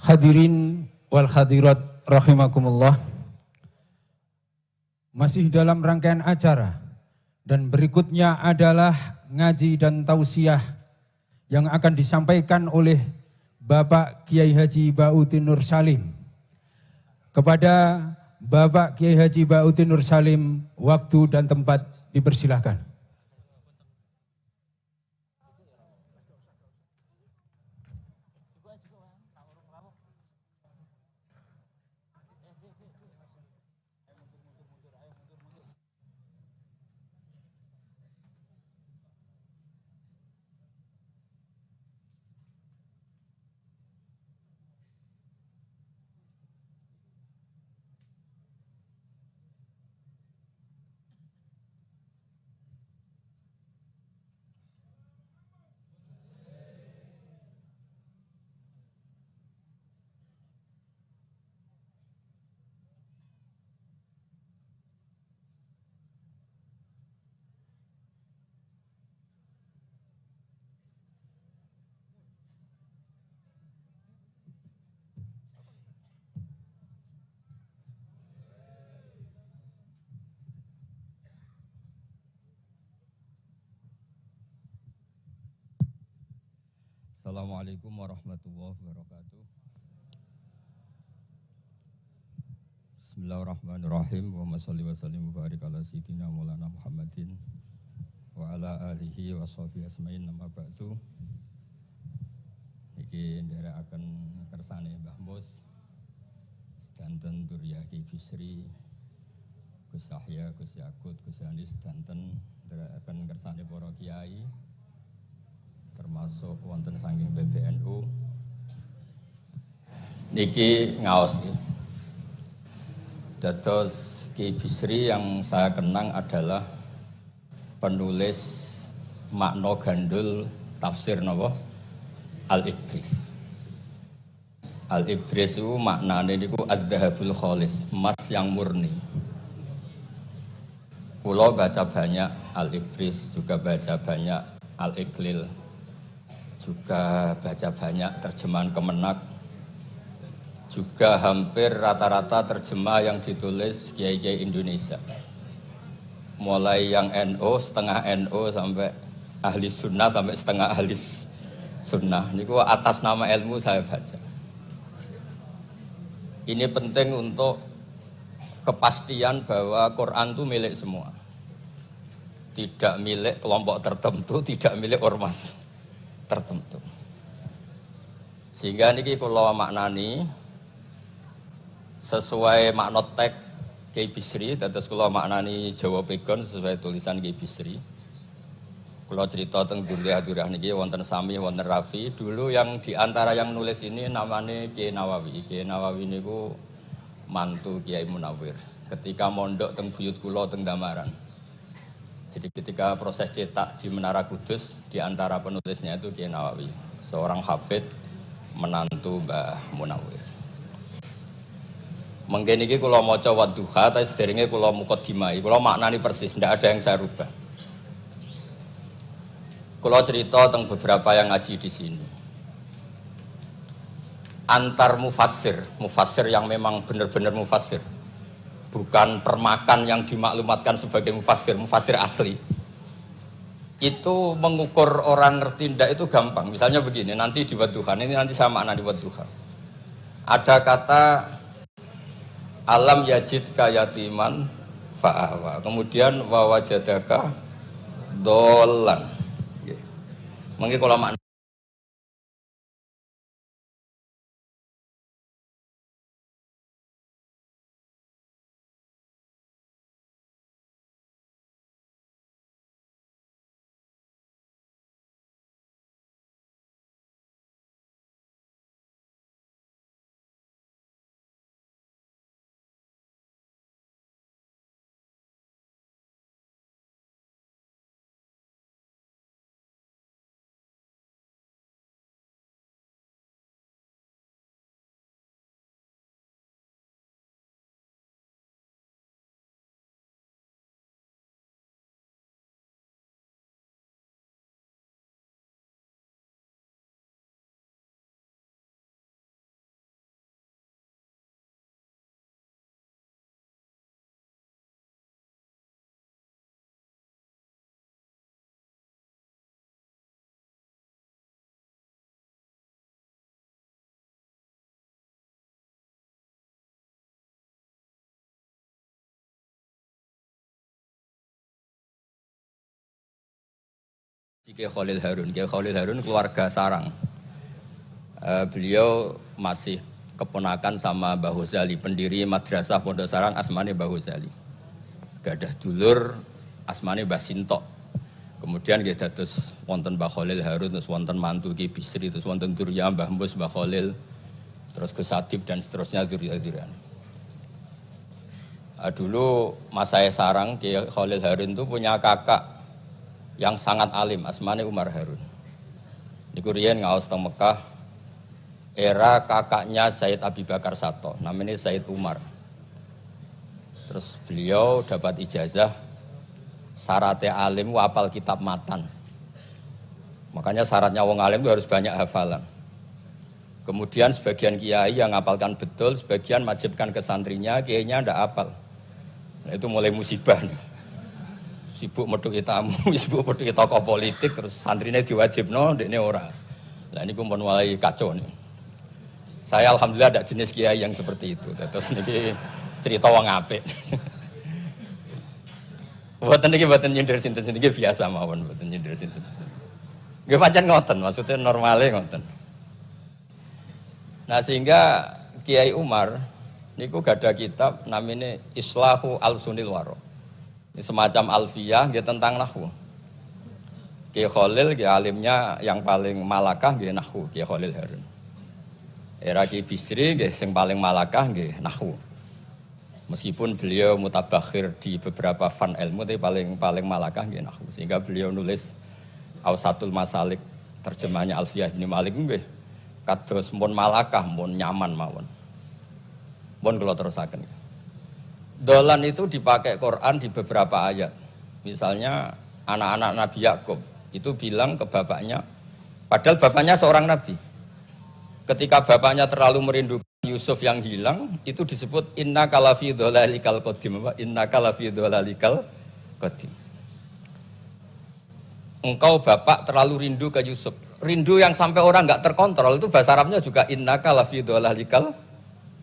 Hadirin wal hadirat rahimakumullah. Masih dalam rangkaian acara dan berikutnya adalah ngaji dan tausiah yang akan disampaikan oleh Bapak Kiai Haji Ba'udin Nur Salim. Kepada Bapak Kiai Haji Ba'udin Nur Salim, waktu dan tempat dipersilahkan. Assalamualaikum warahmatullahi wabarakatuh. Bismillahirrahmanirrahim. Wa sholli wa sallim wa barik ala sayyidina Maulana Muhammadin wa ala alihi wa sahbihi asma'in nama ba'du. Iki nderekaken kersane Mbah Mus, sedanten Duriyah Ki Bisri, Gus Yahya, Gus Yakut, Gus Anis, sedanten nderekaken kersane para kiai termasuk wonten saking PBNU niki ngaos iki. Dados Ki Bisri yang saya kenang adalah penulis makna gandul tafsir napa Al-Ibris. Al-Ibris itu maknane niku ad-dhahabul khalis, emas yang murni. Kula baca banyak Al-Ibris, juga baca banyak Al-Iqlil, juga baca banyak terjemahan Kemenak, juga hampir rata-rata terjemah yang ditulis kiai-kiai Indonesia, mulai yang NO, setengah NO sampai ahli sunnah sampai setengah ahli sunnah. Niku atas nama ilmu saya baca. Ini penting untuk kepastian bahwa Quran itu milik semua, tidak milik kelompok tertentu, tidak milik ormas tertentu. Sehingga niki kula maknani sesuai makna teks Kiai Bisri, dados kula maknani Jawa Pegon sesuai tulisan Kiai Bisri. Kula cerita teng Duriyah niki wonten Sami, wonten Rafi. Dulu yang diantara yang nulis ini namanya Kiai Nawawi. Kiai Nawawi niku mantu Kiai Munawir. Ketika mondok teng buyut kula teng Damaran. Jadi ketika proses cetak di Menara Kudus, di antara penulisnya itu Kiai Nawawi, seorang hafid menantu Mbah Munawir. Mengkene iki kula maca Wadduha, tapi sederenge kula mukadimah, kula maknani persis, tidak ada yang saya rubah. Kula cerita tentang beberapa yang ngaji di sini. Antar mufassir yang memang benar-benar mufassir. Bukan permakan yang dimaklumatkan sebagai mufassir asli. Itu mengukur orang ngerti ndak itu gampang. Misalnya begini, nanti di Wadduha, ini nanti sama makna di Wadduha. Ada kata alam yajid kayatiman fa'awa. Kemudian wawajadaka dolan. Mungkin kalau makna Kiai Khalil Harun. Kiai Khalil Harun keluarga Sarang. Beliau masih keponakan sama Mbah Ghazali, pendiri Madrasah Pondok Sarang asmane Mbah Ghazali. Gadah dulur asmane Mbah Sintok. Kemudian nggih dados wonten Mbah Khalil Harun, terus wonten mantu Ki Bisri, terus wonten Durya Mbah Mus, Mbah Khalil, terus Gus Adib dan seterusnya Durya-Duryan. Dulu mas saya Sarang, Ki Khalil Harun itu punya kakak yang sangat alim, asmane Umar Harun. Niku riyen ngaos teng Mekah, era kakaknya Said Abi Bakar Sato, namanya Said Umar. Terus beliau dapat ijazah syaratnya alim hafal kitab matan. Makanya syaratnya wong alim itu harus banyak hafalan. Kemudian sebagian kiai yang ngapalkan betul, sebagian majibkan ke santrinya, kiainya ndak hafal. Nah, itu mulai musibah nih. Sibuk metuki tamu, sibuk metuki tokoh politik, terus santrinya diwajibno, dekne ora. Lah niku pun mulai kacau nih. Saya alhamdulillah ada jenis kiai yang seperti itu. Terus niki cerita wong apik. Mboten niki mboten nyindir sinten niki biasa mawon, mboten nyindir sinten. Nggih pancen ngoten, maksudnya normale ngoten. Nah, sehingga Kiai Umar niku gada kitab namanya Islahu Al-Sunil Waro. Ini semacam alfiyah nggih tentang nahwu. Kiai Khalil nggih alimnya yang paling malakah nggih nahwu, Kiai Khalil Harun. Era Ki Bisri nggih sing paling malakah nggih nahwu. Meskipun beliau mutabakhir di beberapa fan ilmu tapi paling malakah nggih nahwu. Sehingga beliau nulis Awsatul Masalik terjemahnya Alfiyah Ibnu Malik nggih kados mun malakah mun nyaman mawon. Mun kula terusaken. Dolan itu dipakai Quran di beberapa ayat. Misalnya anak-anak Nabi Yakub itu bilang ke bapaknya, padahal bapaknya seorang nabi. Ketika bapaknya terlalu merindukan Yusuf yang hilang, itu disebut inna kalafi dhalalikal qadim. Inna kalafi dhalalikal qadim. Engkau bapak terlalu rindu ke Yusuf. Rindu yang sampai orang enggak terkontrol itu bahasa Arabnya juga inna kalafi dhalalikal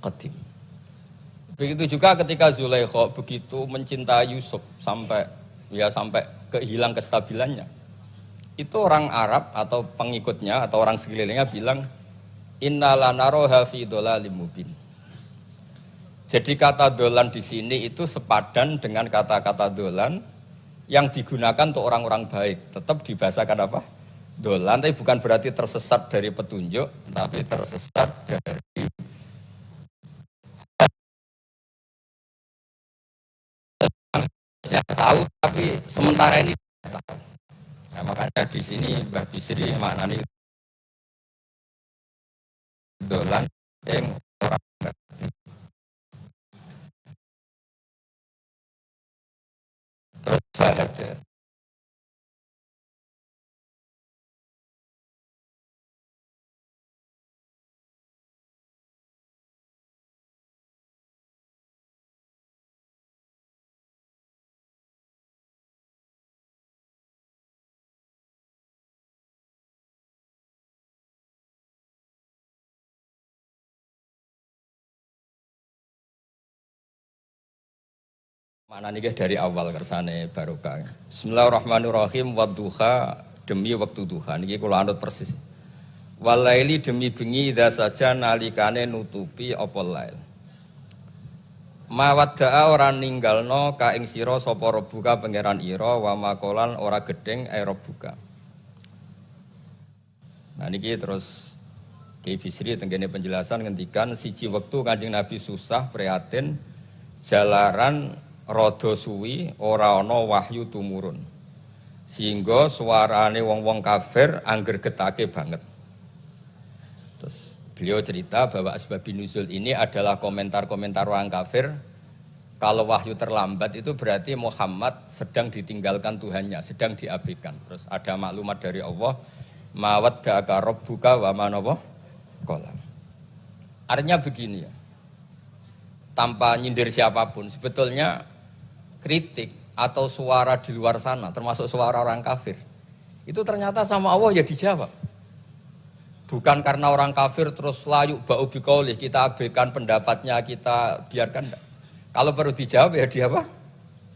qadim. Begitu juga ketika Zulaikha begitu mencintai Yusuf sampai kehilang kestabilannya. Itu orang Arab atau pengikutnya atau orang sekelilingnya bilang inna lanaroha fi dhalalim mubin. Jadi kata dolan di sini itu sepadan dengan kata-kata dolan yang digunakan untuk orang-orang baik. Tetap dibahasakan apa? Dolan, tapi bukan berarti tersesat dari petunjuk, tapi tersesat dari saya tahu, tapi sementara ini tidak tahu. Nah, makanya di sini Mbah Bisri maknanya dolan yang orang ngerti. Terus saya mana nih dari awal kersane barokah. Bismillahirrahmanirrahim. Wadduha demi waktu duha. Niki kula anut persis. Walaili demi bengi idza saja nalikane nutupi apa lail. Mawadda'a ora ninggalno ka ing sira sapa rebuka pangeran ira wa makolan ora gedeng rebuka. Nah niki terus Kiai Bisri tenggene penjelasan ngendikan siji wektu Kanjeng Nabi susah prihatin jalaran rada suwi ora ana wahyu tumurun. Sehingga suarane wong-wong kafir angger getake banget. Terus beliau cerita bahwa asbabun nuzul ini adalah komentar-komentar orang kafir. Kalau wahyu terlambat itu berarti Muhammad sedang ditinggalkan Tuhannya, sedang diabaikan. Terus ada maklumat dari Allah, mawaddaka rabbuka wa ma qala. Artinya begini ya. Tanpa nyindir siapapun, sebetulnya kritik atau suara di luar sana, termasuk suara orang kafir, itu ternyata sama Allah ya dijawab. Bukan karena orang kafir terus layuk ba'u biqaulih, kita abaikan pendapatnya, kita biarkan enggak. Kalau perlu dijawab ya dia apa?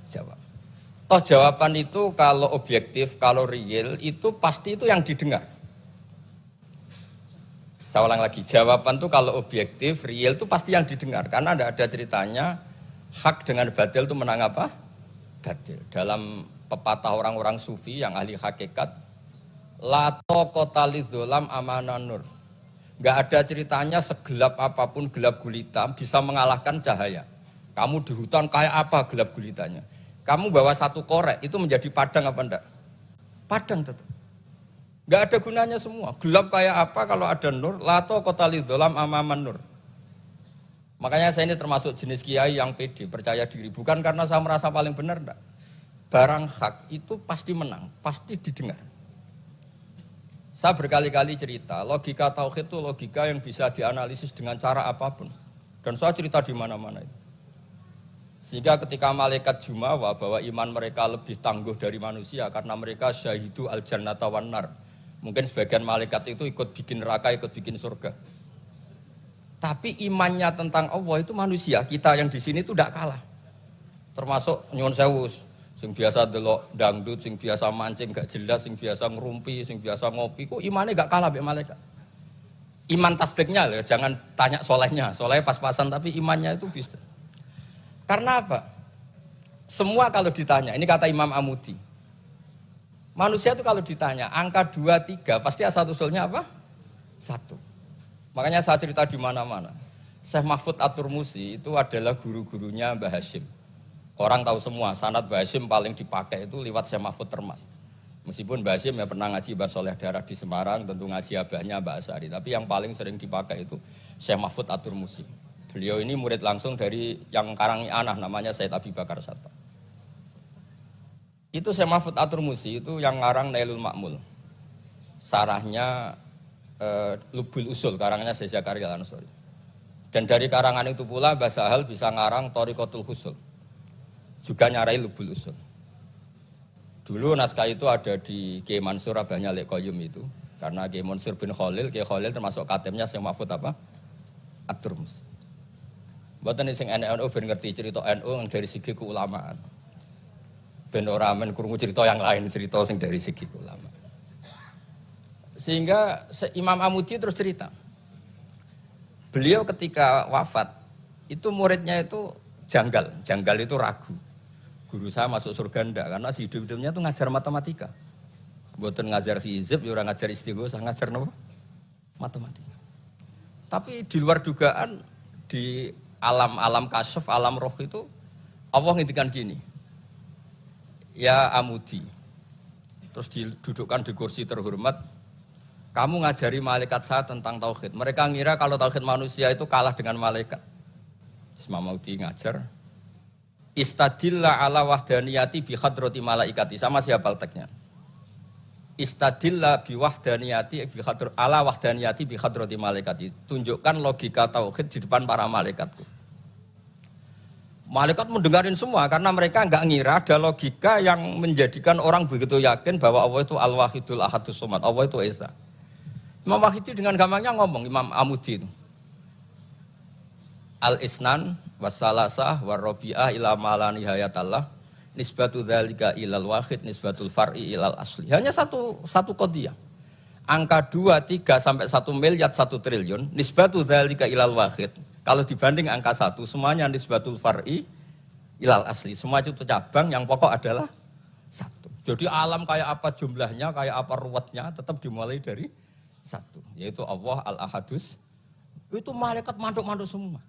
Jawab. Toh jawaban itu kalau objektif, kalau real itu pasti itu yang didengar. Saya ulang lagi, jawaban itu kalau objektif, real itu pasti yang didengar. Karena tidak ada ceritanya hak dengan batil itu menang apa? Batil. Dalam pepatah orang-orang sufi yang ahli hakikat, la taqata lidzolam amanan nur. Enggak ada ceritanya segelap apapun gelap gulita bisa mengalahkan cahaya. Kamu di hutan kayak apa gelap gulitanya? Kamu bawa satu korek itu menjadi padang apa enggak? Padang tetap. Enggak ada gunanya semua. Gelap kayak apa kalau ada nur? La taqata lidzolam amanan nur. Makanya saya ini termasuk jenis kiai yang pede, percaya diri. Bukan karena saya merasa paling benar, enggak. Barang hak itu pasti menang, pasti didengar. Saya berkali-kali cerita, logika tauhid itu logika yang bisa dianalisis dengan cara apapun. Dan saya cerita di mana-mana itu. Sehingga ketika malaikat jumawa bahwa iman mereka lebih tangguh dari manusia karena mereka syahidu al-jannata wan nar. Mungkin sebagian malaikat itu ikut bikin neraka, ikut bikin surga. Tapi imannya tentang Allah itu manusia, kita yang di sini itu tidak kalah. Termasuk nyuwun sewu, sing biasa delok dangdut, sing biasa mancing gak jelas, sing biasa ngerumpi, sing biasa ngopi, kok imannya gak kalah mbek malaikat. Iman tasdiknya loh, jangan tanya solehnya, solehnya pas-pasan tapi imannya itu bisa. Karena apa? Semua kalau ditanya, ini kata Imam Amudi. Manusia itu kalau ditanya angka 2, 3 pasti asal usulnya apa? 1. Makanya saya cerita di mana-mana. Syekh Mahfud At-Turmusi itu adalah guru-gurunya Mbah Hashim. Orang tahu semua, sanad Mbah Hashim paling dipakai itu lewat Syekh Mahfud Termas. Meskipun Mbah Hashim ya pernah ngaji Mbah Soleh Darah di Semarang, tentu ngaji abahnya Mbah Asari. Tapi yang paling sering dipakai itu Syekh Mahfud At-Turmusi. Beliau ini murid langsung dari yang karangi anak namanya Said Abi Bakar Satta. Itu Syekh Mahfud At-Turmusi itu yang ngarang Nailul Ma'mul. Sarahnya Lubul Usul, karangannya Syekh Zakaria Al-Ansori. Dan dari karangan itu pula Mbah Sahal bisa ngarang Thariqatul Husul. Juga nyarai Lubul Usul. Dulu naskah itu ada di Kiai Mansur abahnya Lek Qayyum itu. Karena Kiai Mansur bin Khalil, Kiai Khalil termasuk katemnya Syekh Mahfud apa? At-Turmusi. Mboten sing NU ben ngerti cerita NU dari segi keulamaan. Ben ora men krungu cerita yang lain, cerita sing dari segi keulamaan. Sehingga Imam Amudi terus cerita. Beliau ketika wafat, itu muridnya itu janggal itu ragu. Guru saya masuk surga enggak, karena si hidup-hidupnya itu ngajar matematika. Mboten ngajar hizib, ya ora ngajar istighosah, ngajar apa? Matematika. Tapi di luar dugaan, di alam kasyaf, alam roh itu, Allah ngintikan gini. Ya Amudi, terus didudukkan di kursi terhormat, kamu ngajari malaikat saya tentang tauhid. Mereka ngira kalau tauhid manusia itu kalah dengan malaikat. Imam Amudi ngajar, istadilla ala wahdaniyati bi hadrati malaikati. Sama siapa teksnya? Istadilla bi wahdaniyati bi hadr ala wahdaniyati bi hadrati malaikati. Tunjukkan logika tauhid di depan para malaikatku. Malaikat mendengarin semua karena mereka enggak ngira ada logika yang menjadikan orang begitu yakin bahwa Allah itu Al-Wahidul Ahadus Somad, Allah itu Esa. Imam Wahidi dengan gampangnya ngomong, Imam Amudi itu. Al-Isnan wassalasah warrobi'ah ila malani hayatallah nisbatu dzalika ilal wahid nisbatul far'i ilal asli. Hanya satu qadhiyah. Angka 2, 3 sampai 1 miliar 1 triliun nisbatu dzalika ilal wahid. Kalau dibanding angka 1 semuanya nisbatul far'i ilal asli. Semua itu cabang yang pokok adalah 1. Jadi alam kayak apa jumlahnya, kayak apa ruwetnya tetap dimulai dari 1, yaitu Allah Al-Ahadus. Itu malaikat manduk-manduk semua.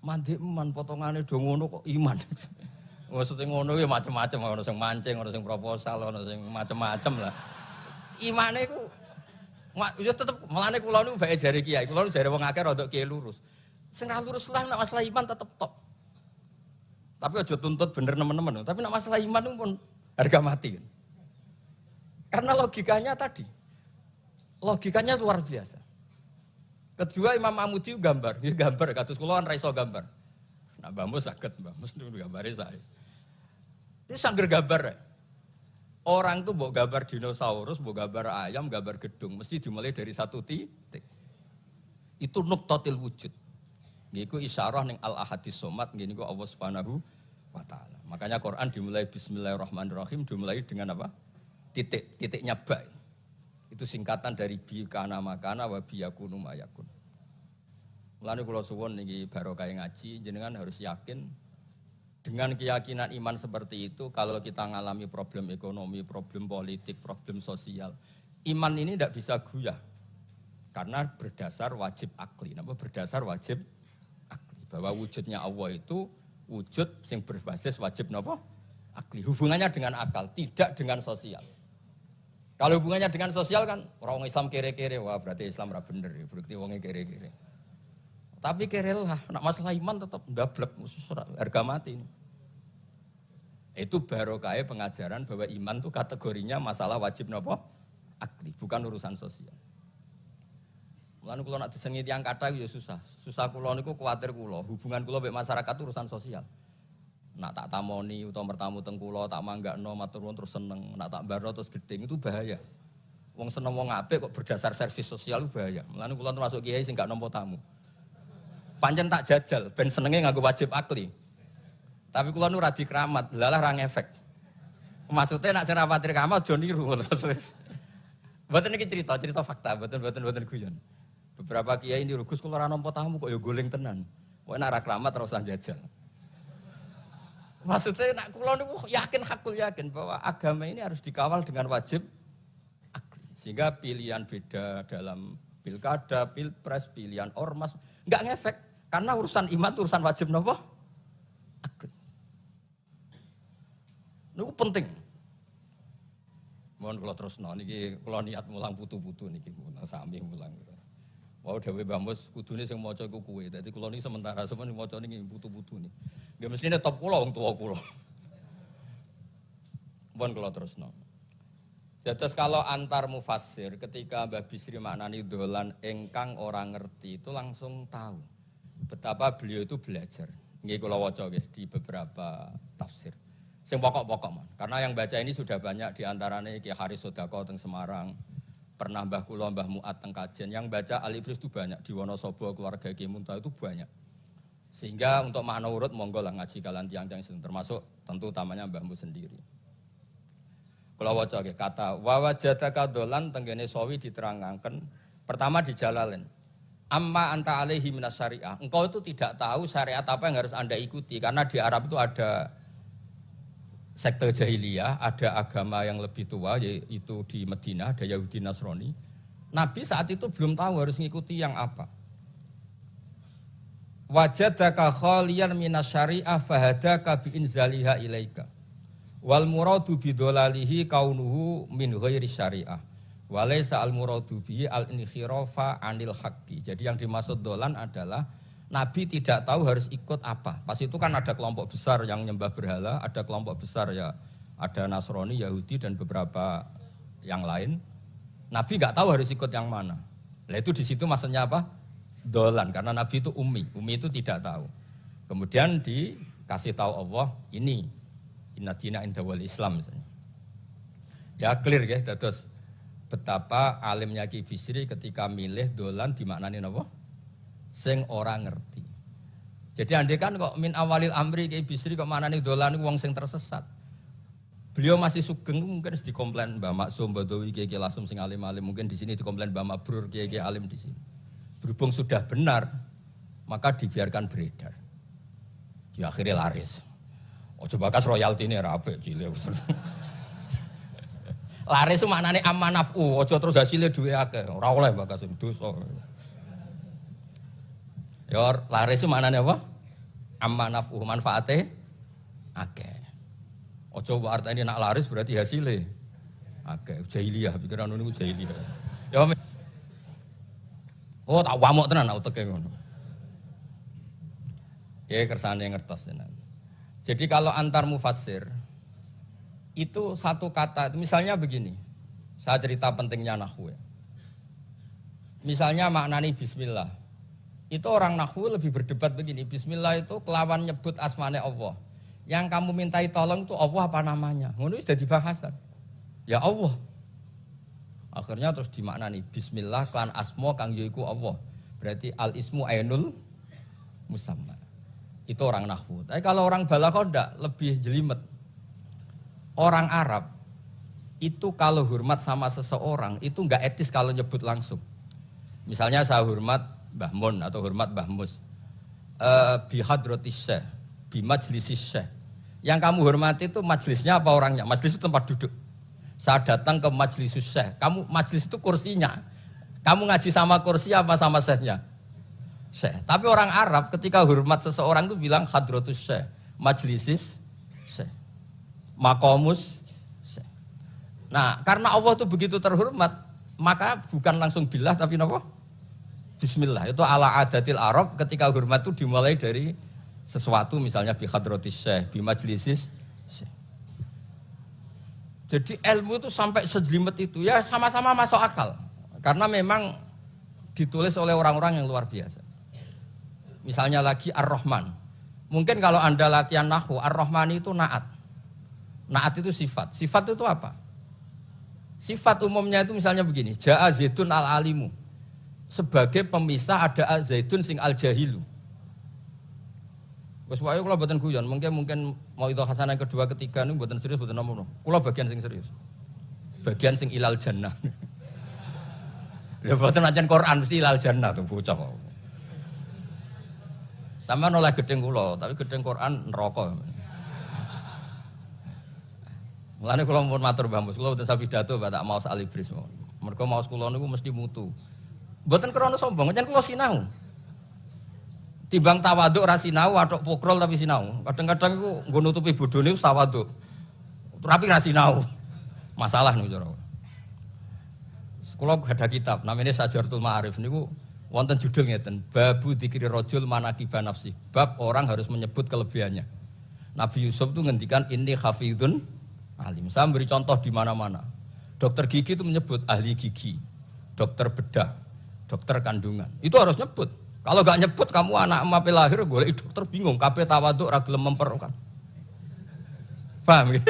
Mandi man potongannya do ngono kok iman. Maksudnya ngono ya macam-macam, ono sing mancing, ono sing proposal, ono sing macam-macam lah. Imane ku ya tetep melane kula niku bae jare kiai, kula jare wong akeh rada kiai lurus. Sing ra lurus lah nek masalah iman tetep top. Tapi aja tuntut bener nemen-nemen, tapi nek masalah iman pun harga mati. Karena logikanya tadi. Logikanya luar biasa. Kedua Imam Amudi gambar, dia gambar kados kula kan ra iso gambar. Nah, Mbah Mus saged, Mbah Mus gambare saya. Itu sangger gambar. Orang tuh mbok gambar dinosaurus, mbok gambar ayam, gambar gedung, mesti dimulai dari 1 titik. Itu nuqtatil wujud. Nggih iku isyarah ning Al-Ahadis Somad, nggih niku Allah Subhanahu wa taala. Makanya Quran dimulai Bismillahirrahmanirrahim, dimulai dengan apa? Titiknya ba. Itu singkatan dari bi kana makana wa bi yakunu mayakun. Mulane kula suwun niki barokah ngaji, jenengan harus yakin dengan keyakinan iman seperti itu, kalau kita mengalami problem ekonomi, problem politik, problem sosial, iman ini tidak bisa goyah. Karena berdasar wajib akli. Napa berdasar wajib akli? Bahwa wujudnya Allah itu wujud yang berbasis wajib napa? Akli. Hubungannya dengan akal, tidak dengan sosial. Kalau hubungannya dengan sosial kan orang Islam kere-kere, wah berarti Islam ra bener, berarti wongnya kere-kere. Tapi kere lah, nak masalah iman tetap ndablek, harga mati. Itu barokah pengajaran bahwa iman itu kategorinya masalah wajib napa? Akli, bukan urusan sosial. Mulane kula nak disengit yang kata ya susah. Susah kula niku kuwatir kula, hubungan kula mek masyarakat itu urusan sosial. Nak tak tamoni utawa mertamu teng kula tak manggakno matur nuwun terus seneng, nak tak baro terus gedeng itu bahaya. Wong seneng wong apik kok berdasar servis sosial itu bahaya. Mulane kula termasuk kiai sing gak nampa tamu. Pancen tak jajal ben senenge nganggo wajib akli. Tapi kula nu ra dikeramat, lalah ra ngefek. Maksudnya nak sing ra pati keramat aja niru terus. Mboten iki cerita fakta, mboten guyon. Beberapa kiai ini Gus kula ora nampa tamu kok ya goling tenan. Kok nek ra keramat ora usah jajal. Maksudnya nak kula niku yakin bahwa agama ini harus dikawal dengan wajib akli. Sehingga pilihan beda dalam pilkada, pilpres, pilihan ormas enggak ngefek karena urusan iman itu urusan wajib napa? Akli. Niku penting. Mohon kula terusno niki kula niat mulang putu-putu niki sami mulang. Wau dhewe Mbah Mus kudune sing maca iku kowe. Dadi kula niki sementara sampeyan maca niki putu-putu niki. Nggih mestine top kula wong tuwa kula. Mohon kula terusno. Jadi kalau antar mufassir ketika Mbah Bisri maknani dolan engkang orang ngerti itu langsung tahu betapa beliau itu belajar. Nggih kula waca guys di beberapa tafsir. Sing pokok-pokok man. Karena yang baca ini sudah banyak di antaranya Ki Haris Sodako teng Semarang. Pernah Mbah kula Mbah Muat teng Kajen. Yang baca Al-Ibris itu banyak di Wonosobo keluarga Ki Munta itu banyak. Sehingga untuk makna urut monggo lah ngaji kalian tiang-tiang termasuk tentu utamanya Mbah Mu sendiri. Kula waca nggih kata wa wajadaka dolan tenggene sawi diterangaken pertama di Jalalain. Amma anta alaihi minas syariah. Engkau itu tidak tahu syariat apa yang harus Anda ikuti karena di Arab itu ada sekte jahiliyah, ada agama yang lebih tua yaitu di Madinah, ada Yahudi Nasrani. Nabi saat itu belum tahu harus ngikuti yang apa. Wajadaka khaliyan minas syariah fahadaka bi inzaliha ilaika. Wal muradu bidolalihi kaunuhu min ghairi syariah. Walaysa al muradu bihi al inkhirafa anil haqqi. Jadi yang dimaksud dolan adalah Nabi tidak tahu harus ikut apa. Pas itu kan ada kelompok besar yang nyembah berhala, ada kelompok besar ya, ada Nasrani, Yahudi dan beberapa yang lain. Nabi nggak tahu harus ikut yang mana. Nah itu di situ maksudnya apa? Dolan. Karena Nabi itu ummi itu tidak tahu. Kemudian dikasih tahu Allah ini inna dina inda wal Islam misalnya. Ya clear ya. Terus betapa alimnya Ki Bisri ketika milih dolan dimaknani apa? Sing ora ngerti. Jadi andai kan kok min awalil amri Ki Bisri kok manane dolan wong sing tersesat. Beliau masih sugeng mungkin harus dikomplain Mbah Maksum Badawi Kiai Lasum sing alim-alim mungkin di sini dikomplain Mbah Mabrur Kiai alim di sini. Berhubung sudah benar maka dibiarkan beredar. Ya akhirnya laris. Ojo bakas royalti ini rapi cilik. Laris itu maknane amanafu, ojo terus hasilnya duwe akeh. Ora oleh bakas dosa. Ya laris itu maknanya apa? Ammanafu manfaate akeh. Ojo artine nak laris berarti hasilnya akeh. Jahiliyah pikiran niku jahiliyah. Ya oh tak wamuk tenan uteke ngono. Ya kersane ngertos tenan. Jadi kalau antar mufassir itu satu kata, misalnya begini. Saya cerita pentingnya nahwu. Misalnya maknani bismillah. Itu orang nahwu lebih berdebat begini, bismillah itu kelawan nyebut asmane Allah. Yang kamu mintai tolong itu Allah apa namanya? Ngono wis dadi bahasan. Ya Allah. Akhirnya terus dimaknani bismillah kan asma kang yaiku Allah. Berarti al ismu ainul musamma. Itu orang nahwu. Tapi kalau orang balaghah enggak, lebih jelimet. Orang Arab itu kalau hormat sama seseorang itu enggak etis kalau nyebut langsung. Misalnya saya hormat Mbah Mun atau hormat Mbah Mus. Bi hadratis syekh, bi majlisis syekh. Yang kamu hormati itu majlisnya apa orangnya? Majlis itu tempat duduk. Saya datang ke majlisus syekh. Kamu majlis itu kursinya. Kamu ngaji sama kursi apa sama syekhnya? Syekh. Tapi orang Arab ketika hormat seseorang itu bilang hadratus syekh, majlisis syekh, maqamus syekh. Nah, karena Allah itu begitu terhormat, maka bukan langsung billah tapi apa? Bismillah. Itu ala adatil Arab ketika hormat itu dimulai dari sesuatu misalnya bi hadratis syekh, bi majlisis syekh. Jadi ilmu itu sampai sejelimet itu ya sama-sama masuk akal. Karena memang ditulis oleh orang-orang yang luar biasa. Misalnya lagi Ar-Rahman. Mungkin kalau Anda latihan nahwu, Ar-Rahman itu naat. Naat itu sifat. Sifat itu apa? Sifat umumnya itu misalnya begini, Ja'a Zaidun al-alimu. Sebagai pemisah ada Zaidun sing al-jahilu. Wes wae kula mboten guyon, mungkin mau itu hasanah kedua ketiga niku mboten serius mboten nomo. Kula bagian sing serius. Bagian sing ilal jannah. Lha mboten ancen Quran mesti ilal jannah tuh bocah kok. Sama nolak gedeng kula, tapi gedeng Quran neraka. Mulane kula mumpun matur Mbah Mus, kula mboten sapidato tak maos alibris. Mergo maos kula niku mesti mutu. Mboten krana sombong, pancen kula sinau. Timbang tawaduk ora sinau, atok pokrol tapi sinau. Kadang-kadang iku nggo nutupi bodhone tawaduk. Tapi ra sinau. Masalah niku cara. Kula ada kitab namanya Sajartul Ma'arif niku wonten judul ngeten, Babu Dzikri Rajul Manaqiba Nafsi. Bab orang harus menyebut kelebihannya. Nabi Yusuf itu ngendikan inni hafidun alim. Saya beri contoh di mana-mana. Dokter gigi itu menyebut ahli gigi, dokter bedah, dokter kandungan. Itu harus nyebut. Kalau gak nyebut kamu anak emak lahir golek dokter bingung, kabeh tawaduk ra gelem memperkan. Paham ya?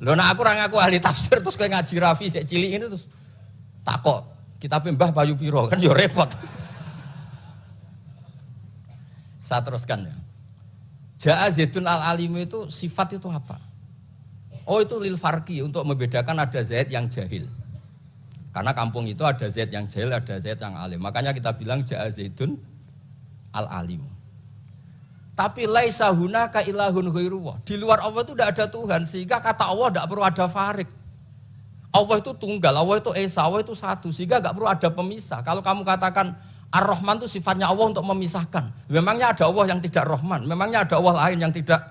Lho nek aku ora ngaku ahli tafsir terus kowe ngaji Rafi sik cilik ini terus takok, kitabe Mbah Bayu piro kan ya repot. Saya teruskan ya. Ja'a Zaidun al-alim itu sifat itu apa? Oh itu lil farqi untuk membedakan ada Zaid yang jahil. Karena kampung itu ada Zaid yang jahil, ada Zaid yang alim. Makanya kita bilang Ja'a Zaidun al-alim. Tapi laisa hunaka ilahun ghairuwah. Di luar Allah itu tidak ada Tuhan. Sehingga kata Allah tidak perlu ada farik. Allah itu tunggal, Allah itu esa, Allah itu satu. Sehingga tidak perlu ada pemisah. Kalau kamu katakan Ar-Rahman itu sifatnya Allah untuk memisahkan. Memangnya ada Allah yang tidak Rahman. Memangnya ada Allah lain yang tidak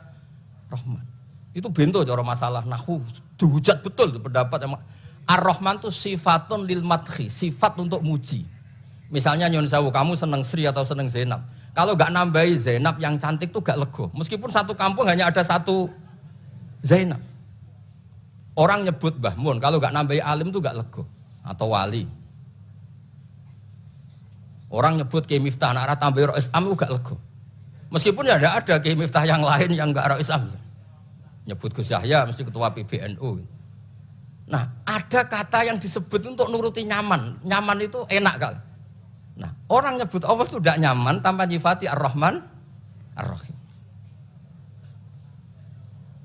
Rahman. Itu bento cara masalah nahwu. Dihujat betul pendapat yang Ar-Rahman itu sifatun lil madhi, sifat untuk muji. Misalnya nyun sewu, kamu seneng Sri atau seneng Zainab. Kalau gak nambahi Zainab yang cantik tuh gak lego. Meskipun satu kampung hanya ada satu Zainab. Orang nyebut Mbah Mun, kalau gak nambahi alim tuh gak lego. Atau wali. Orang nyebut Kiai Miftah, anak tambahi Rois Am gak lego. Meskipun ya ada Kiai Miftah yang lain yang gak Rois Am. Nyebut Gus Yahya mesti ketua PBNU. Nah, ada kata yang disebut untuk nuruti nyaman. Nyaman itu enak kali. Nah, orang nyebut Allah itu tidak nyaman tanpa nyifati Ar-Rahman, Ar-Rahim.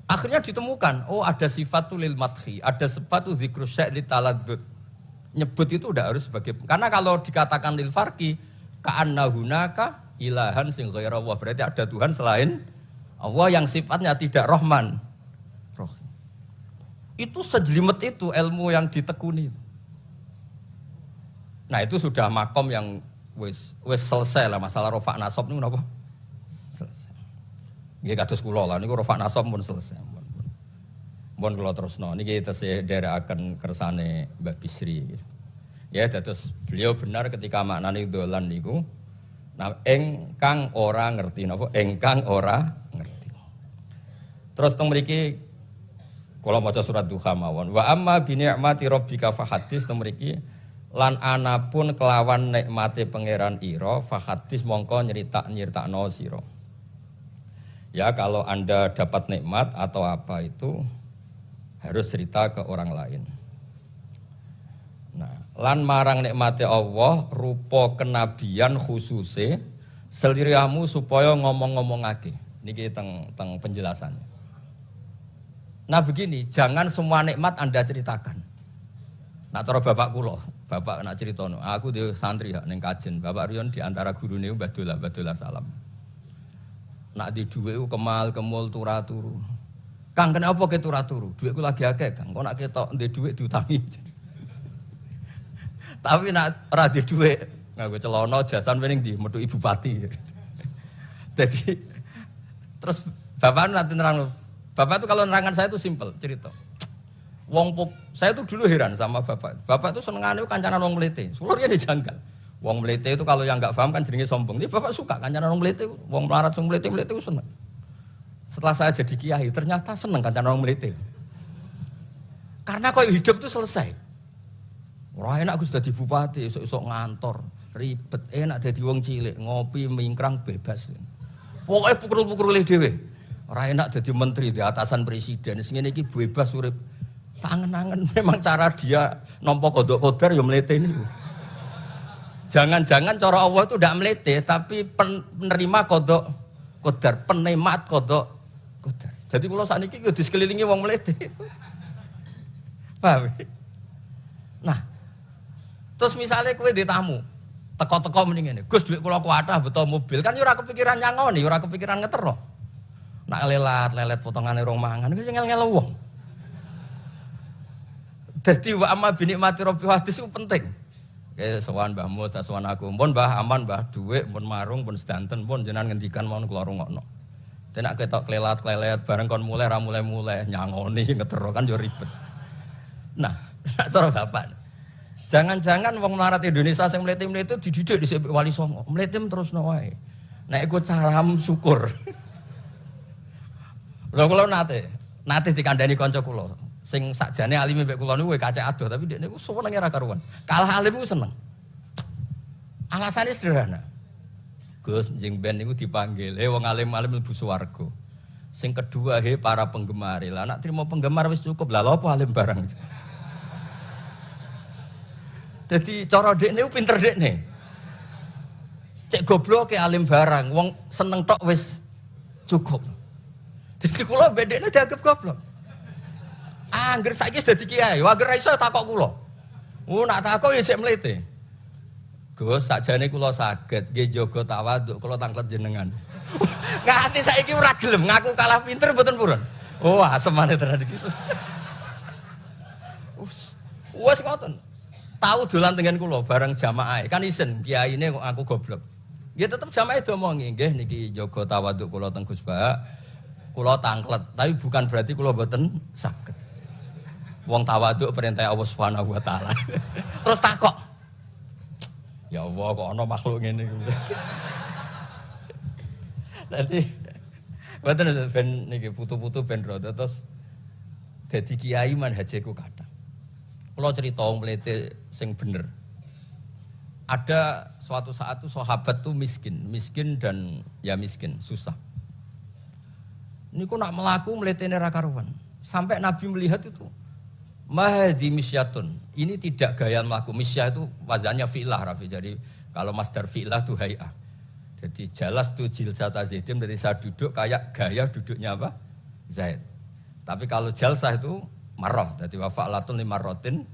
Akhirnya ditemukan, oh ada sifat lil madhi, ada sifat dzikru syai' li taladdud. Nyebut itu udah harus sebagai, karena kalau dikatakan lil farqi, ka'anna hunaka ilahan sing ghaira Allah, berarti ada Tuhan selain Allah yang sifatnya tidak Rahman. Itu sejelimet itu ilmu yang ditekuni. Nah itu sudah makom yang wis selesai lah masalah rofa nasab ini apa? Selesai. Nggih kados kula lah niku rofa nasab pun selesai. Mun kula terusno niki tesih nderekaken kersane Mbah Bisri. Ya dados beliau benar ketika maknane dolan niku nah engkang ora ngerti napa engkang ora ngerti. Terus teng mriki kula maca surat Duha mawon. Wa amma bi ni'mati rabbika fahadits temriki lan anapun kelawan nikmate pangeran ira fahadits mongko nyeritakno sira. Ya kalau Anda dapat nikmat atau apa itu harus cerita ke orang lain. Nah, lan marang nikmate Allah rupa kenabian khususe seliramu supaya ngomong-ngomongake. Niki teng penjelasannya. Nah begini, jangan semua nikmat Anda ceritakan. Nak cara bapak kula, bapak nak ceritono, aku di santri ya ning kajen, Bapak Riyon di antara gurune Mbah Dola Salam. Nak di dhuwit ku kemal-kemul turu. Kang kenapa ke turu? Dhuwitku lagi akeh, Kang. Kok nak ketok ndek dhuwit diutangi. Tapi nak ora di dhuwit, nganggo celana jasan wening ndi metu Ibu Pati. Jadi terus bapak nanti nerang. Bapak itu kalau nerangan saya itu simpel cerita. Saya tuh dulu heran sama bapak. Bapak itu senengane kancanan wong mlete. Sulurnya dijanggal. Wong mlete itu kalau yang enggak paham kan jenenge sombong. Ini bapak suka kancanan wong mlete. Wong melarat wong mlete itu seneng. Setelah saya jadi kiai ternyata seneng kancanan wong mlete. Karena kok hidup itu selesai. Ora enak Gus dadi bupati, esuk-esuk ngantor, ribet, enak dadi wong cilik, ngopi mingkrang bebas. Pokoknya pukul-pukul dhewe. Ora enak jadi menteri di atasan presiden. Sing ngene iki bebas urip. Tangan-tangan memang cara dia nampa kodok kodar ya mlete ini. Jangan-jangan cara Allah itu tidak mlete tapi penerima kodok kodar, penikmat kodok kodar. Jadi kalau saat ini di sekelilingi wong mlete. Paham? Nah, terus misalnya kowe di tamu, teko-teko mending ngene. Gus duit kula kuatah beto mobil kan yo ora kepikiran nyangoni, ora kepikiran ngetero. Nak lelet potongane rong mangan iku ngel-ngel wong. Dadi wa amma binikmati rabbi hadis itu penting. Oke, sowan Mbah Mus, sowan aku. Pun Mbah aman Mbah, dhuwit pun marung pun sedanten pun jenengan ngendikan mon kula rungokno. Tenak ketok klelet bareng kon mulai ra mulai nyangoni ngetero kan yo ribet. Nah, cara bapak. Jangan-jangan wong melarat Indonesia sing mlete-mlete dididik dhisik Wali Songo. Mlete terusno wae. Nek iku caramu syukur. Lha kula nate dikandani kanca kula. Sing sakjane alime mbek kula niku kacek adoh tapi dekne ku senenge ra karuan. Kalah alim ku seneng. Alasane sederhana. Gus njing ben niku dipanggil, wong alim-alim mlebu swarga. Sing kedua para penggemar. Lah nek trimo penggemar wis cukup. Lah lha apa alim barang. Jadi cara dekne ku pinter dekne. Cek goblok ke alim barang, wong seneng tok wis cukup. Jadi kula bedekne dianggap goblok. Angger saiki wis dadi kiai, angger ra iso takok kula. Nak takok ya sik mlete. Gus, sakjane kula saged nggih jaga tawaduk kula tanglet jenengan. Nganti saiki ora gelem ngaku kalah pinter mboten purun. Oh, asemane tenan iki. Wes ngoten. Tahu dolan tengen kula bareng jamaah. Kan isen kiyaine kok aku goblok. Nggih tetep jamaah diomongi nggih niki jaga tawaduk kula teng Gus Ba. Kula tanglet, tapi bukan berarti kula mboten saged. Wong tawaduk perintah Allah Subhanahu wa taala. Terus takok. Ya Allah kok ana makhluk ngene iki. Dadi mboten ben niki putu-putu ben rada terus dadi kiai manhajeku kathah. Kula cerita wong mlete sing bener. Ada suatu saat tuh sahabat tuh miskin dan ya miskin, susah. Niku nak melaku mletene ra karuan. Sampai Nabi melihat itu mahdi misyatun. Ini tidak gaya melaku. Misyah itu wazannya fi'lah Rafi. Jadi kalau masdar fi'lah itu hay'ah. Jadi jalas tuh jilsata Zaidin berarti saya duduk kayak gaya duduknya apa? Zaid. Tapi kalau jalsah itu marrah. Jadi wa fa'latun limarratin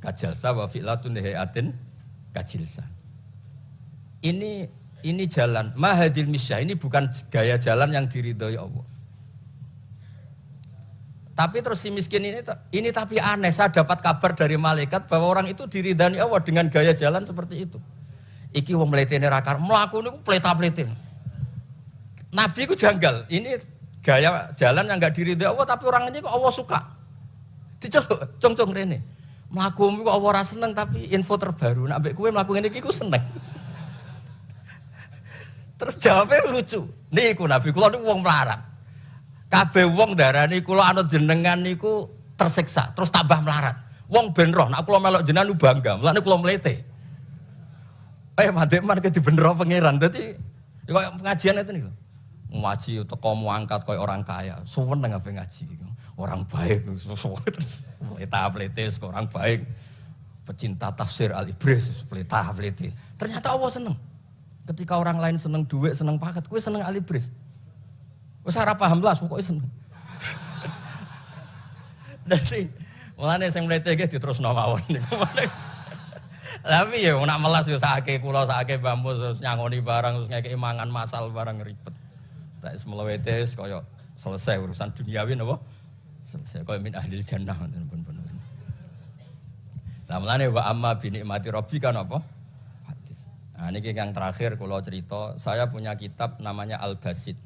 kajalsah wa fi'latun lihayatin kajilsah. Ini jalan mahadil misyah. Ini bukan gaya jalan yang diridhoi Allah. Tapi terus si miskin ini tapi aneh, saya dapat kabar dari malaikat bahwa orang itu diridani Allah dengan gaya jalan seperti itu. Iki wong mletene rakar, mlaku niku pleta-plete. Nabi ku janggal, ini gaya jalan yang enggak diridai Allah tapi orangnya kok Allah suka. Diceluk, cong-cong rene. Mlaku kok Allah ora seneng tapi info terbaru, nek mbek kowe mlaku ngene iki ku seneng. Terus jawabnya lucu. Niku Nabi kula niku wong melarat. Kabeh wong darani kula anut jenengan niku tersiksa, terus tambah melarat. Wong ben roh, nek kula melok jenengan bangga, mulane kula mlete. Mandek-man ke dibenero pangeran. Dadi koyo pengajian itu niku. Ngaji teko muangkat koyo orang kaya. Suweneng ape ngaji. Orang baik terus pleta-plete orang baik. Pecinta tafsir Al-Ibris pleta-plete. Ternyata Allah seneng. Ketika orang lain seneng duit, seneng paket, kowe seneng alibris. Wis ora paham blas, pokoke seneng. Dadi mulane sing mlete iki diterusno mawon niku. Tapi ya nak melas yo sakake kula sakake bambu terus nyangoni barang terus ngekeki mangan masal barang ribet. Tak semlewete wis kaya selesai urusan duniawi napa? Selesai kaya min ahlil jannah ngoten pun. Lah mulane wa amma bi nikmati rabbika napa? Hadis. Nah niki yang terakhir kula cerita, saya punya kitab namanya Al-Basit.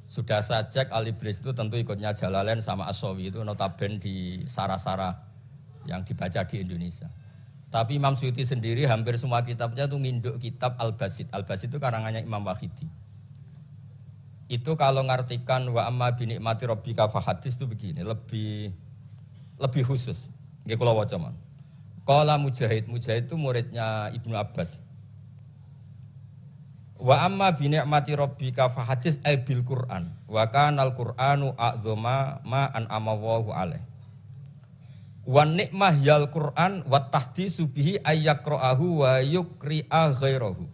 Sudah saya cek Al-Ibris itu tentu ikutnya Jalalain sama As-Sawi itu notabene di Sarah-Sarah yang dibaca di Indonesia. Tapi Imam Suyuti sendiri hampir semua kitabnya itu nginduk kitab Al-Basit. Al-Basit itu karangannya Imam Wahidi. Itu kalau ngartikan wa amma bi nikmati rabbika fahadis itu begini, lebih khusus. Nggih kula waca mon. Qala Mujahid itu muridnya Ibnu Abbas. Wa amma bi ni'mati rabbika fahadis ay bil Qur'an. Wa kana al-Qur'anu a'dzama ma an'ama Allahu alaih. Wa nikmah yal Qur'an wa tahdisu bihi ayyaqra'ahu wa yukri'a ghairahu.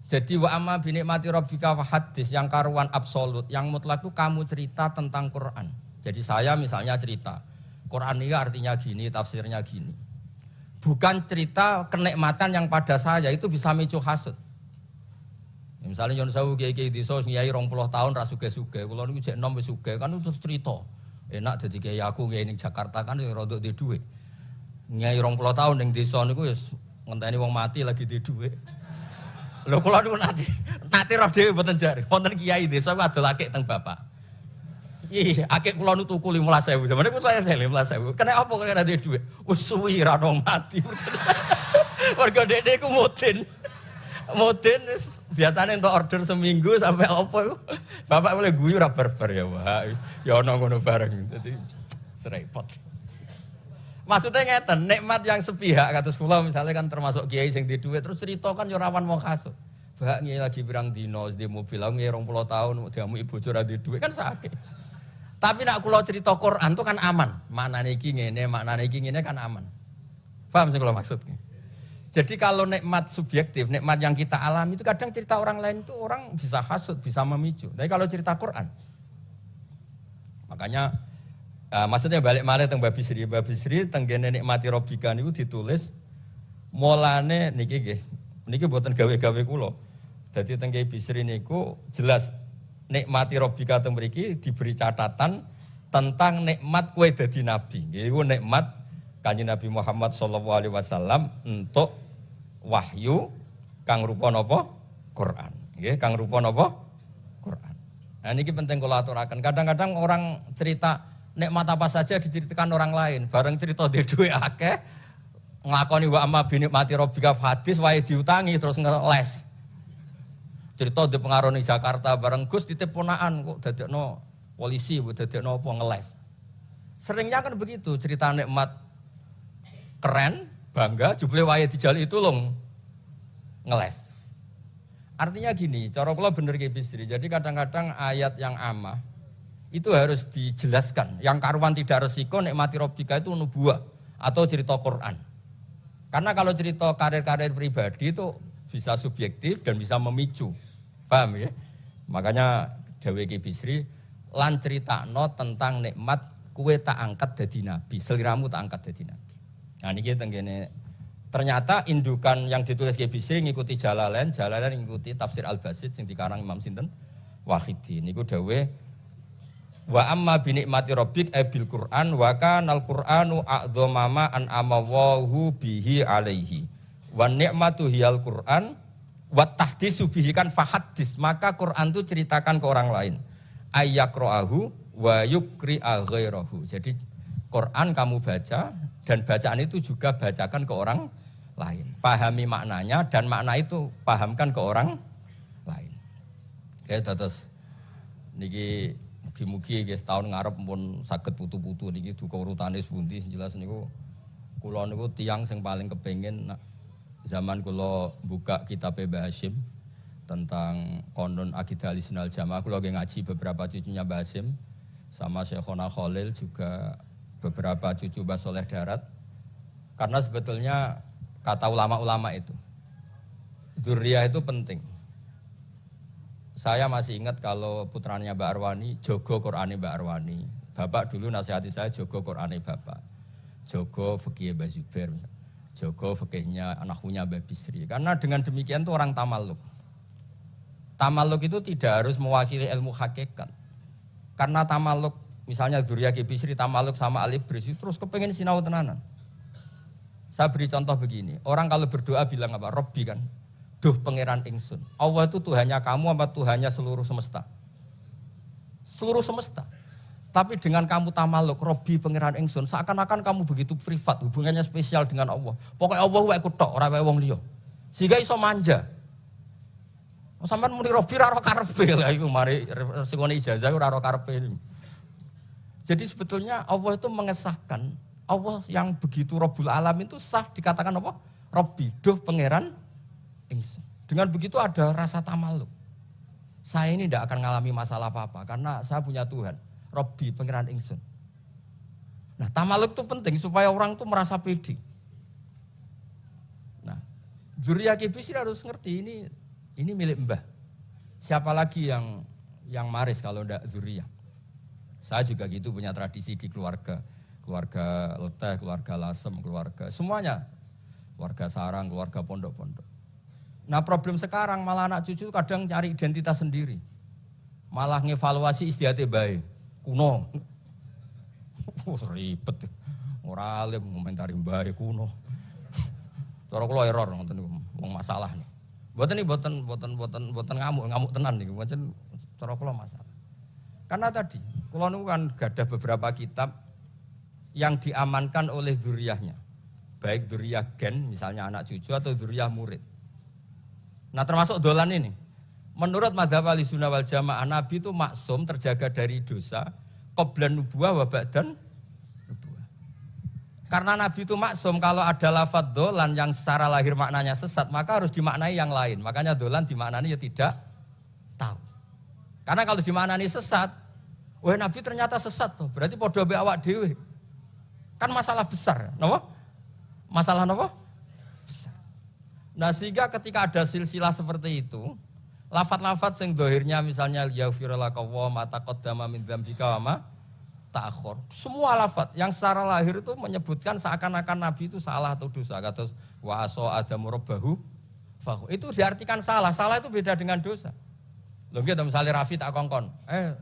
Jadi wa amma bi ni'mati rabbika fahadis yang karuan absolut, yang mutlak itu kamu cerita tentang Qur'an. Jadi saya misalnya cerita Quran ini artinya gini, tafsirnya gini. Bukan cerita kenikmatan yang pada saya itu bisa micu hasud. Ya, misalnya Yon Sewu kiai-kiai desa ngiyai 20 tahun ra sugih-sugih, kula niku jek enom wis sugih kan terus cerita. Enak dadi kiai aku ngiyai ning Jakarta kan ya rada duwe dhuwit. Ngiyai 20 tahun ning desa niku wis ngenteni wong mati lagi duwe dhuwit. Lho kula niku nate roh dhewe mboten jare. Wonten kiai desa ku adol akik teng bapak. Iya, akik kula nu tuku 15.000. Jamane ku saya 15.000. Kena apa kok ora duwe dhuwit? Wis suwi ra ono mati. Warga dede ku mudin. Mudin biasane entuk order seminggu sampai apa iku. Bapak mulai guyu ra barbar ya, Pak. Ya ono ngono bareng. Dadi serepot. Maksudnya ngeten, nikmat yang sepihak kados kula misalnya kan termasuk kiai sing di dhuwit terus cerita kan yo rawan wong hasud. Bak ngiyi lagi pirang dino di mobil aku ngiyi 20 tahun diamuki bojo ra di dhuwit kan sakit. Tapi nek kula cerita Quran itu kan aman. Maknane iki ngene, maknane iki ngene kan aman. Paham sing kula maksudnya? Jadi kalau nikmat subjektif, nikmat yang kita alami itu kadang cerita orang lain itu orang bisa hasud, bisa memicu. Tapi kalau cerita Quran, makanya maksudnya balik malih teng Bab Bisri teng gene nikmati Rabbika niku ditulis mulane niki nggih. Niki mboten gawe-gawe kula. Dadi teng Bisri niku jelas nikmati Rabbika teng mriki diberi catatan tentang nikmat kowe dadi nabi. Nggih iku nikmat Kanjeng Nabi Muhammad sallallahu alaihi wasallam untuk wahyu kang rupa napa? Quran. Nggih, kang rupa napa? Quran. Nah niki penting kula aturaken. Kadang-kadang orang cerita nikmat apa saja diceritakan orang lain. Bareng cerita dhe duwe akeh nglakoni wa amma bi nikmati rabbika hadis wae diutangi terus ngeles. Cerita di pengaruh di Jakarta bareng Gus titip ponakan kok dadekno polisi, dadekno apa ngeles. Seringnya kan begitu cerita nikmat keren, bangga, jebule wae dijali itu long ngeles. Artinya gini, cara kula bener ki Bisri. Jadi kadang-kadang ayat yang amah itu harus dijelaskan. Yang karuan tidak resiko nikmati Rabbika itu nubuah atau cerita Quran. Karena kalau cerita karir-karir pribadi itu bisa subjektif dan bisa memicu. Paham ya? Makanya dawuh Ki Bisri lan critakno tentang nikmat kue tak angkat dadi nabi, seliramu tak angkat dadi nabi. Nah niki tenggene ternyata indukan yang ditulis Ki Bisri ngikuti Jalalain ngikuti tafsir Al-Basit sing dikarang Imam sinten Wahidi. Niku dawuh wa amma bi nikmati rabbik bil Qur'an wa kanal Qur'anu a'dzama ma an amawahu bihi alaihi. Wa nikmatu hiyal Qur'an wa tahdisu bihi kan fahadis, maka Quran itu ceritakan ke orang lain. Ayyaqra'ahu wa yukri'a ghairahu. Jadi Quran kamu baca dan bacaan itu juga bacakan ke orang lain. Pahami maknanya dan makna itu pahamkan ke orang lain. Oke, terus niki mugi-mugi nggih setahun ngarep pun saged putu-putu niki duka urutane pundi jelas niku kula niku tiyang sing paling kepengin zaman kula buka kitab Mbah Hasyim tentang konon akidah Ahlussunnah wal Jamaah, kula ngaji beberapa cucunya Mbah Hasyim sama Syekhona Khalil juga beberapa cucu Mbah Soleh Darat. Karena sebetulnya kata ulama-ulama itu Dzurriyyah itu penting. Saya masih ingat kalau putranya Mbak Arwani, jogo Qur'ane Mbak Arwani. Bapak dulu nasihati saya jogo Qur'ane Bapak. Jogo fikih Mbak Zubair, jogo fikihnya anaknya Mbak Bisri. Karena dengan demikian tuh orang tamalluk. Tamalluk itu tidak harus mewakili ilmu hakikat. Karena tamalluk, misalnya Dzurriyyah Ki Bisri tamalluk sama Ali Bris, terus kepengen sinau tenanan. Saya beri contoh begini, orang kalau berdoa bilang apa? Robbi kan, duh pangeran ingsun. Allah itu Tuhannya kamu apa Tuhannya seluruh semesta? Seluruh semesta. Tapi dengan kamu tamalluk, Robbi pangeran ingsun, seakan-akan kamu begitu privat, hubungannya spesial dengan Allah. Pokoknya Allah wae kutok, ora wae wong liya. Sehingga iso manja. Sampeyan muni Robbi ora karepe lha iku mari singone ijazah ora karepe. Jadi sebetulnya Allah itu mengesahkan Allah yang begitu Rabbul Alam itu sah dikatakan apa? Robbi, duh pangeran ingsun. Dengan begitu ada rasa tamalluk. Saya ini tidak akan mengalami masalah apa-apa karena saya punya Tuhan. Robbi, pangeran ingsun. Nah, tamalluk itu penting supaya orang itu merasa pede. Nah, Dzurriyyah Ki Bisri harus ngerti ini milik mbah. Siapa lagi yang maris kalau tidak Dzurriyyah? Saya juga gitu punya tradisi di keluarga leteh, keluarga lasem, keluarga semuanya. Keluarga sarang, keluarga pondok-pondok. Nah, problem sekarang malah anak cucu kadang cari identitas sendiri. Malah ngevaluasi istiadatnya baik. Kuno. Ribet. Ora alim ngomentari baik kuno. Cara kula error ngoten niku, wong masalah nih. Mboten ngamuk tenan niku, pancen cara kula masalah. Karena tadi kula niku kan gadah beberapa kitab yang diamankan oleh dzurriyyahnya. Baik dzurriyyah gen misalnya anak cucu atau dzurriyyah murid. Nah, termasuk dolan ini. Menurut mazhab Ahlussunnah wal Jamaah, Nabi itu maksum terjaga dari dosa qablan nubuwah wa ba'dan nubuwah. Karena Nabi itu maksum, kalau ada lafadz dolan yang secara lahir maknanya sesat, maka harus dimaknai yang lain. Makanya dolan dimaknani ya tidak tahu. Karena kalau dimaknani sesat, wah Nabi ternyata sesat tuh, berarti padha mbek awak dhewe. Kan masalah besar, napa? Masalah napa? Besar. Nah, sehingga ketika ada silsilah seperti itu, lafat-lafat sing dohirnya misalnya yaghfir laka wa ma taqaddama min dzambika wa ma ta'akhkhar. Semua lafat yang secara lahir itu menyebutkan seakan-akan Nabi itu salah atau dosa. Kados wa asa adamu rabbahu fa itu diartikan salah. Salah itu beda dengan dosa. Lho nggih misalnya Rafi tak kongkon,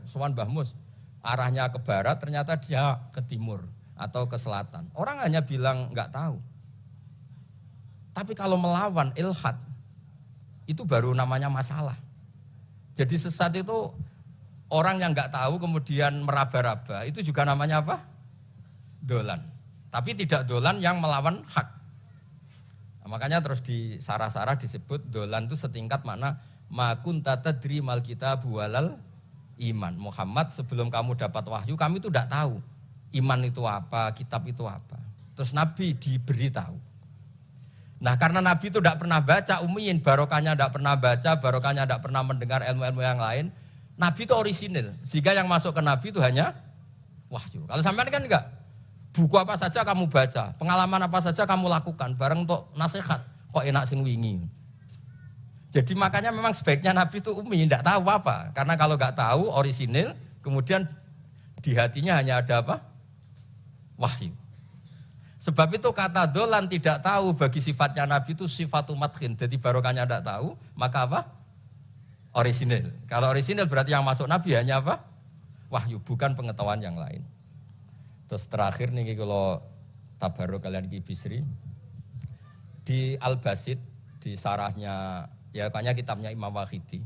sowan Mbah Mus, arahnya ke barat ternyata dia ke timur atau ke selatan. Orang hanya bilang enggak tahu. Tapi kalau melawan ilhad itu baru namanya masalah. Jadi sesat itu orang yang nggak tahu kemudian meraba-raba, itu juga namanya apa? Dolan. Tapi tidak dolan yang melawan hak. Nah, makanya terus di sarah-sarah disebut dolan itu setingkat mana ma kunta tadri mal kitabu walal iman. Muhammad, sebelum kamu dapat wahyu, kami itu tidak tahu iman itu apa, kitab itu apa. Terus Nabi diberi tahu. Nah, karena Nabi itu tidak pernah baca, ummiyin, barokahnya tidak pernah baca, barokahnya tidak pernah mendengar ilmu-ilmu yang lain. Nabi itu orisinil, sehingga yang masuk ke Nabi itu hanya wahyu. Kalau sampean kan enggak, buku apa saja kamu baca, pengalaman apa saja kamu lakukan, bareng untuk nasihat, kok enak sing wingi. Jadi makanya memang sebaiknya Nabi itu ummi, tidak tahu apa. Karena kalau enggak tahu, orisinil, kemudian di hatinya hanya ada apa? Wahyu. Sebab itu kata dolan tidak tahu bagi sifatnya Nabi itu sifatu madkhin. Jadi barokahnya tidak tahu, maka apa? Orisinil. Kalau orisinil berarti yang masuk Nabi hanya apa? Wahyu, bukan pengetahuan yang lain. Terus terakhir nih kalau tabaruk kalian Ki Bisri, di Al-Basit, di sarahnya, ya kayaknya kitabnya Imam Wahidi.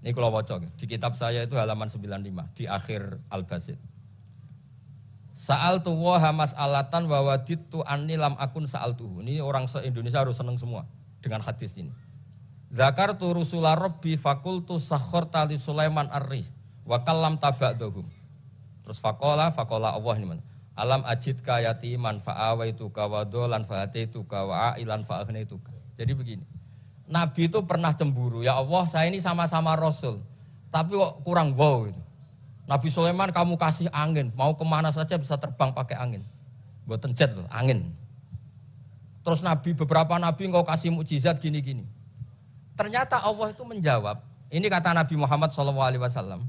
Ini kalau wocok, di kitab saya itu halaman 95, di akhir Al-Basit. Sa'altu wa mas'alatan wa wadittu anni lam akun sa'altuhu. Ini orang se-Indonesia harus senang semua dengan hadis ini. Zakartu rusula rabbi fakultu sakharta li Sulaiman ar-rih wa kallam taba'dahum. Terus faqala Allah ini mana? Alam ajidka yatiman fa'awaituka wa dolan fa'ataituka wa a'ilan fa'aghnituka. Jadi begini. Nabi itu pernah cemburu, ya Allah saya ini sama-sama Rasul, tapi kok kurang wow gitu. Nabi Sulaiman kamu kasih angin, mau kemana saja bisa terbang pakai angin. Buatan jet loh, angin. Terus beberapa nabi engkau kasih mukjizat gini-gini. Ternyata Allah itu menjawab. Ini kata Nabi Muhammad SAW.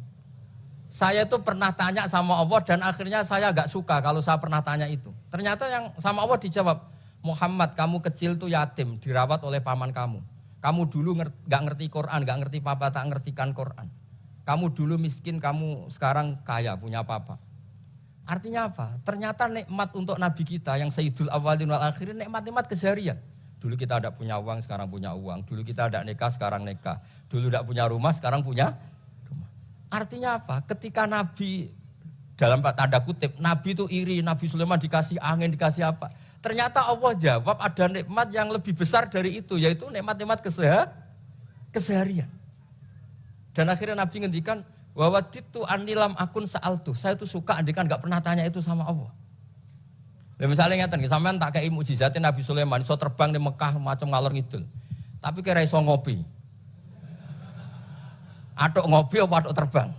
Saya itu pernah tanya sama Allah dan akhirnya saya agak suka kalau saya pernah tanya itu. Ternyata yang sama Allah dijawab, Muhammad kamu kecil tuh yatim, dirawat oleh paman kamu. Kamu dulu gak ngerti Quran, gak ngerti papa, tak ngertikan Quran. Kamu dulu miskin, kamu sekarang kaya, punya papa. Artinya apa? Ternyata nikmat untuk Nabi kita yang Sayyidul Awwalin wal Akhirin, nikmat-nikmat keseharian. Dulu kita ada punya uang, sekarang punya uang. Dulu kita ada nikah, sekarang nikah. Dulu tidak punya rumah, sekarang punya rumah. Artinya apa? Ketika Nabi, dalam tanda kutip, Nabi itu iri, Nabi Sulaiman dikasih angin, dikasih apa. Ternyata Allah jawab ada nikmat yang lebih besar dari itu, yaitu nikmat-nikmat keseharian. Dan akhirnya Nabi ngendikan, wawaditu anilam akun sa'altu. Saya itu suka andikan gak pernah tanya itu sama Allah. Misalnya ngeten, sampean tak kei mukjizatin Nabi Sulaiman iso terbang di Mekah macam ngalor ngidul. Tapi kira iso ngopi. Atuk ngopi apa atuk terbang?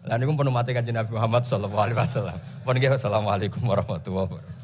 Lah niku pun mati Kanjeng Nabi Muhammad sallallahu alaihi wasallam. Pun nggih assalamualaikum warahmatullahi wabarakatuh.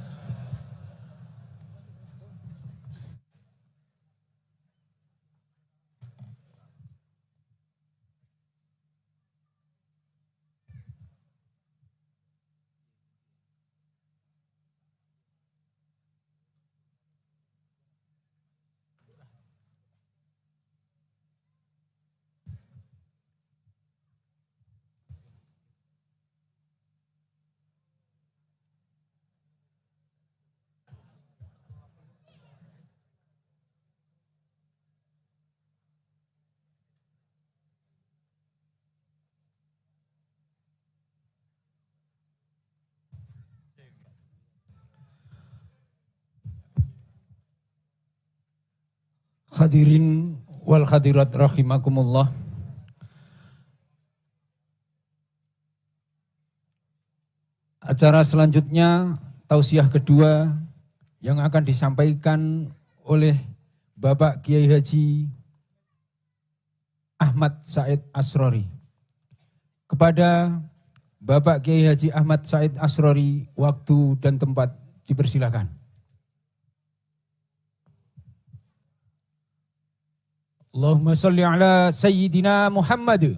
Hadirin wal hadirat rahimakumullah. Acara selanjutnya tausiah kedua yang akan disampaikan oleh Bapak Kiai Haji Ahmad Said Asrori. Kepada Bapak Kiai Haji Ahmad Said Asrori, waktu dan tempat dipersilakan. Allahumma salli ala Sayyidina Muhammad.